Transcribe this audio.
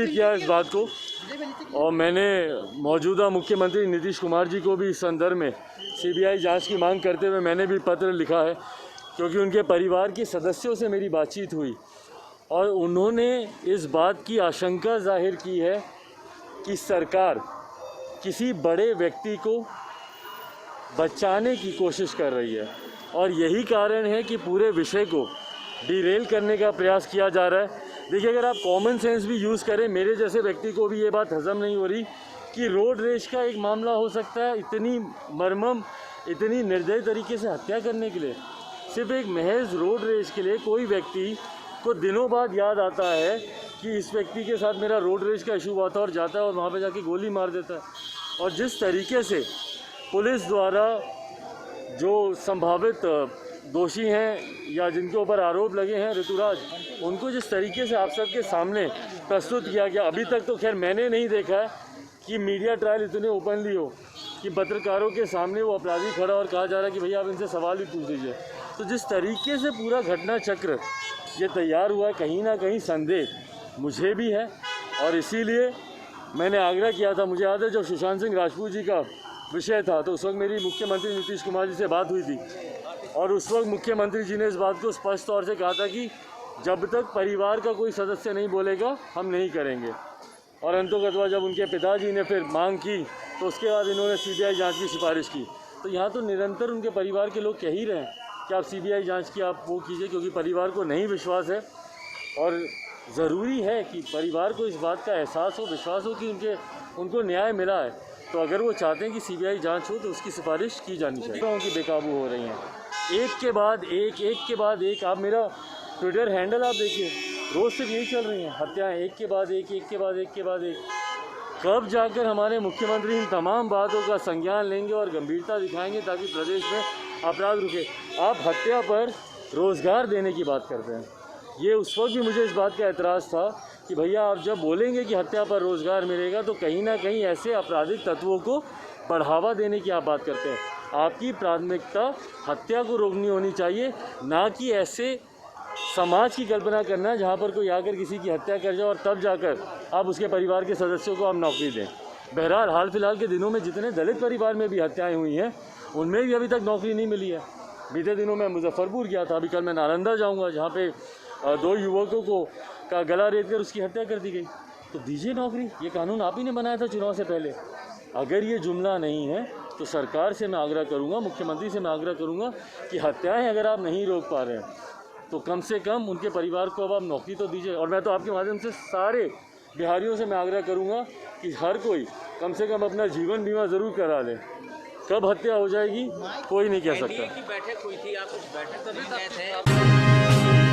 भी किया इस बात को, और मैंने मौजूदा मुख्यमंत्री नीतीश कुमार जी को भी इस संदर्भ में सीबीआई जांच की मांग करते हुए मैंने भी पत्र लिखा है, क्योंकि उनके परिवार के सदस्यों से मेरी बातचीत हुई और उन्होंने इस बात की आशंका जाहिर की है कि सरकार किसी बड़े व्यक्ति को बचाने की कोशिश कर रही है, और यही कारण है कि पूरे विषय को डिरेल करने का प्रयास किया जा रहा है। देखिए, अगर आप कॉमन सेंस भी यूज़ करें, मेरे जैसे व्यक्ति को भी ये बात हजम नहीं हो रही कि रोड रेज का एक मामला हो सकता है इतनी मर्मम, इतनी निर्दयी तरीके से हत्या करने के लिए। सिर्फ एक महज रोड रेज के लिए कोई व्यक्ति को दिनों बाद याद आता है कि इस व्यक्ति के साथ मेरा रोड रेज का इशू हुआ था, और जाता है और वहाँ पे जाके गोली मार देता है। और जिस तरीके से पुलिस द्वारा जो संभावित दोषी हैं या जिनके ऊपर आरोप लगे हैं ऋतुराज, उनको जिस तरीके से आप सबके सामने प्रस्तुत किया गया, अभी तक तो खैर मैंने नहीं देखा है कि मीडिया ट्रायल इतने ओपनली हो कि पत्रकारों के सामने वो अपराधी खड़ा और कहा जा रहा है कि भैया आप इनसे सवाल भी पूछ लीजिए। तो जिस तरीके से पूरा घटना चक्र ये तैयार हुआ है, कहीं ना कहीं संदेह मुझे भी है, और इसीलिए मैंने आग्रह किया था। मुझे याद है जब सुशांत सिंह राजपूत जी का विषय था तो उस वक्त मेरी मुख्यमंत्री नीतीश कुमार जी से बात हुई थी, और उस वक्त मुख्यमंत्री जी ने इस बात को स्पष्ट तौर से कहा था कि जब तक परिवार का कोई सदस्य नहीं बोलेगा हम नहीं करेंगे। और अंतोगत्वा जब उनके पिताजी ने फिर मांग की तो उसके बाद इन्होंने सीबीआई जांच की सिफारिश की। तो यहाँ तो निरंतर उनके परिवार के लोग कह ही रहे हैं कि आप सीबीआई जांच की आप वो कीजिए, क्योंकि परिवार को नहीं विश्वास है, और ज़रूरी है कि परिवार को इस बात का एहसास हो, विश्वास हो कि उनको न्याय मिला है। तो अगर वो चाहते हैं कि सीबीआई जांच हो तो उसकी सिफारिश की जानी चाहिए। उनकी बेकाबू हो रही हैं, एक के बाद एक। आप मेरा ट्विटर हैंडल आप देखिए, रोज़ सिर्फ यही चल रही हैं हत्याएं, एक के बाद एक। कब जाकर हमारे मुख्यमंत्री इन तमाम बातों का संज्ञान लेंगे और गंभीरता दिखाएंगे ताकि प्रदेश में अपराध रुके? आप हत्या पर रोज़गार देने की बात करते हैं। ये उस वक्त भी मुझे इस बात का एतराज़ था कि भैया आप जब बोलेंगे कि हत्या पर रोज़गार मिलेगा तो कहीं ना कहीं ऐसे आपराधिक तत्वों को बढ़ावा देने की आप बात करते हैं। आपकी प्राथमिकता हत्या को रोकनी होनी चाहिए, ना कि ऐसे समाज की कल्पना करना जहाँ पर कोई आकर किसी की हत्या कर जाए और तब जाकर आप उसके परिवार के सदस्यों को आप नौकरी दें। बहरहाल हाल फिलहाल के दिनों में जितने दलित परिवार में भी हत्याएं हुई हैं उनमें भी अभी तक नौकरी नहीं मिली है। बीते दिनों में मुजफ्फरपुर गया था, अभी कल मैं नालंदा जाऊँगा जहाँ पे 2 युवकों को का गला रेत कर उसकी हत्या कर दी गई। तो दीजिए नौकरी, ये कानून आप ही ने बनाया था चुनाव से पहले। अगर ये जुमला नहीं है तो सरकार से मैं आग्रह करूँगा, मुख्यमंत्री से मैं आग्रह करूँगा कि हत्याएँ अगर आप नहीं रोक पा रहे हैं तो कम से कम उनके परिवार को अब आप नौकरी तो दीजिए। और मैं तो आपके माध्यम से सारे बिहारियों से मैं आग्रह करूँगा कि हर कोई कम से कम अपना जीवन बीमा ज़रूर करा ले। कब हत्या हो जाएगी कोई नहीं कह सकता। बैठक हुई थी, आप उस बैठक में गए थे?